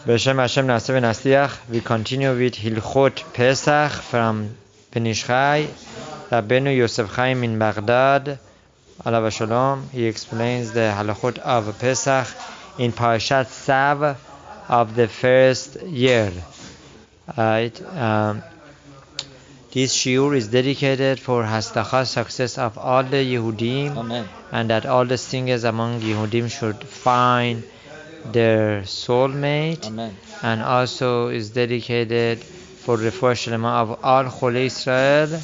B'Shem Hashem Na'aseh V'Nasliach. We continue with Hilchot Pesach from Ben Ish Chai, Rabbeinu Yosef Chaim in Baghdad, Alav Shalom. He explains the halachot of Pesach in Parashat Tzav of the first year. Right? This shiur is dedicated for Hastachas success of all the Yehudim. Amen. And that all the singers among Yehudim should find their soulmate. Amen. And also is dedicated for Refuah Shlema of all Cholei Israel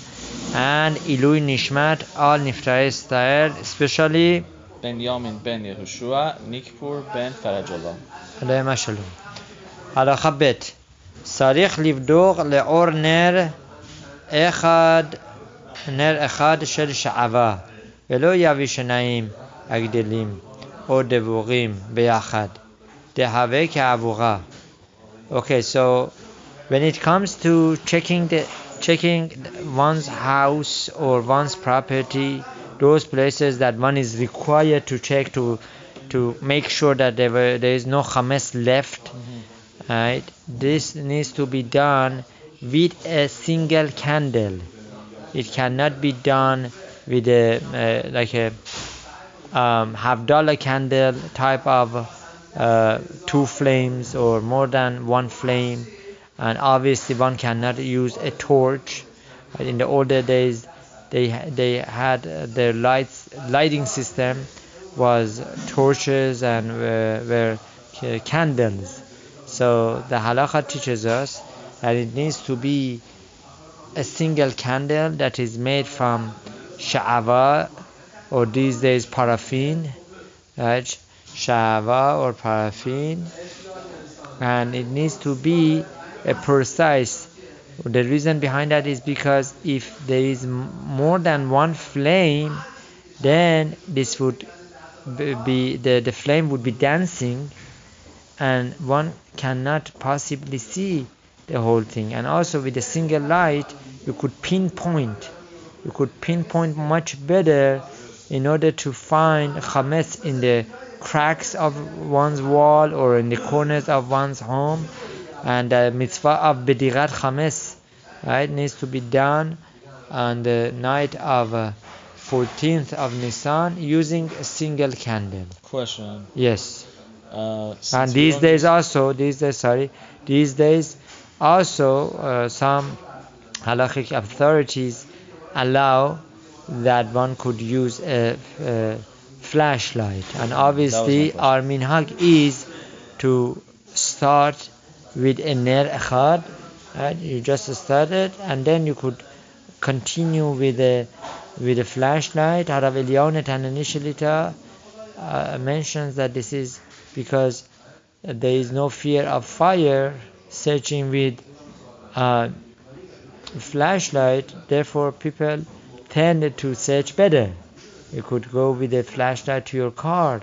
and Ilui Nishmat all Niftarei Israel, especially Benjamin ben Yehoshua, Nikpur ben Farajullah. Alayhim Shalom. Halacha Bet Sarich Livdog Le'or Ner Echad Shel Sha'ava Velo Yavi Shenayim Agdelim or Devurim Beyachad Dehave Ke'avura. Okay, so when it comes to checking one's house or one's property, those places that one is required to check to make sure that there is no chametz left, right? This needs to be done with a single candle. It cannot be done with a $50 candle type of 2 flames or more than 1 flame, and obviously one cannot use a torch. In the older days, they had their lighting system was torches and were candles. So the halacha teaches us that it needs to be a single candle that is made from sha'ava, or these days paraffin, right? Sha'ava or paraffin, and it needs to be a precise. The reason behind that is because if there is more than 1 flame, then this would be the flame would be dancing, and one cannot possibly see the whole thing. And also with a single light, you could pinpoint much better in order to find chametz in the cracks of one's wall or in the corners of one's home. And the mitzvah of b'dikat chametz, right, needs to be done on the night of 14th of Nisan using a single candle. Question. Yes. And these days also some halachic authorities allow that one could use a flashlight, and obviously our minhag is to start with a ner echad, right? You just started, and then you could continue with a flashlight. Harav Eliyahu Netanyahu Shalita mentions that this is because there is no fear of fire searching with flashlight, therefore people tend to search better. You could go with a flashlight to your car.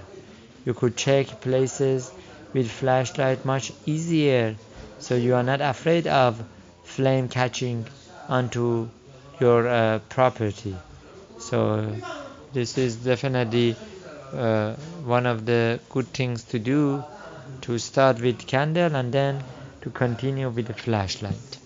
You could check places with flashlight much easier, so you are not afraid of flame catching onto your property. So this is definitely one of the good things to do, to start with candle and then to continue with the flashlight.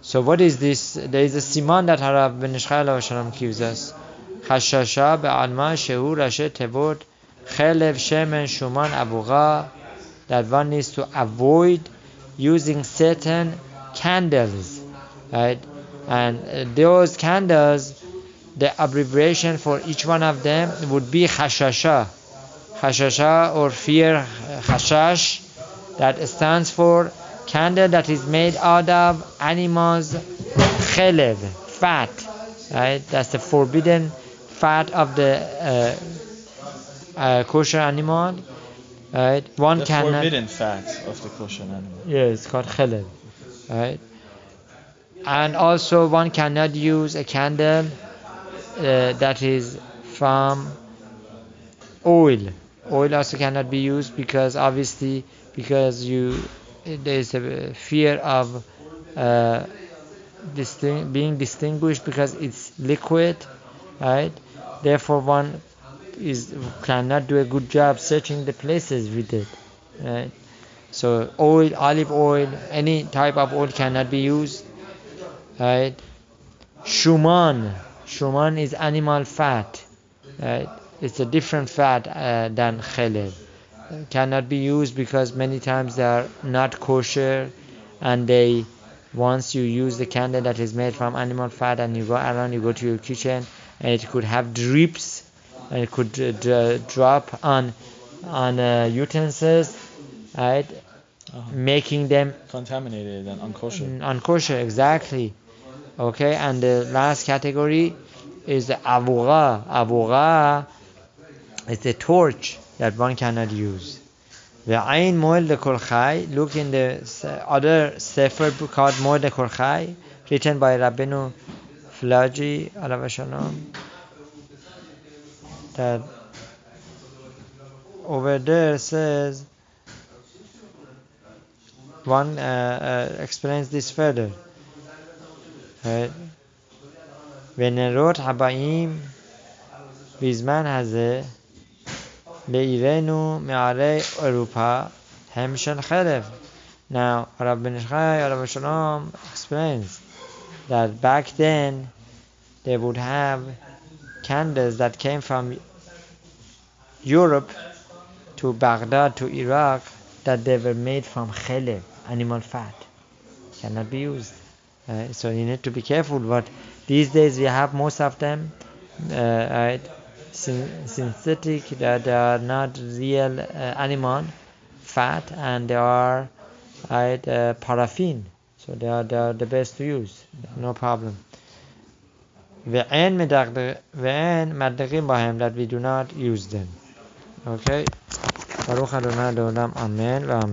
So what is this? There is a siman that Harav Ben Ish Chai Shalom gives us. Chashasha be'alma shehu rashi tevot chelev shemen shuman avuga, that one needs to avoid using certain candles, right? And those candles, the abbreviation for each one of them would be chashasha or fear, chashash, that stands for candle that is made out of animals chelev, fat, right? That's the forbidden fat of the kosher animal, right? The forbidden fat of the kosher animal. Yeah, it's called chelev, right? And also one cannot use a candle that is from oil. Oil also cannot be used because there is a fear of being distinguished because it's liquid right? Therefore, one cannot do a good job searching the places with it, right? So oil, olive oil, any type of oil cannot be used, right? Shuman is animal fat, right? It's a different fat than chelev. Cannot be used because many times they are not kosher, and once you use the candle that is made from animal fat and you go around, you go to your kitchen, and it could have drips, and it could drop on utensils, right? Making them contaminated and unkosher. Unkosher, exactly. Okay, and the last category is the avura. Avura is a torch that one cannot use. The Ain Moel de Korchai, look in the other Sefer book called Moel de Korchai, written by Rabbeinu Flaji, alav shalom, that over there says, one explains this further. ונרות הבאים בזמן הזה לעירנו מערי אירופה הם של חרב. Now, Rabbi Nishchai, alav shalom, explains that back then they would have candles that came from Europe to Baghdad to Iraq, that they were made from chelev, animal fat, cannot be used. So you need to be careful. But these days we have most of them synthetic, that they are not real animal fat, and they are paraffin. So they are the best to use, no problem. ואין מדלגים בהם, that we do not use them. Okay? ברוך ה' לעולם, amen.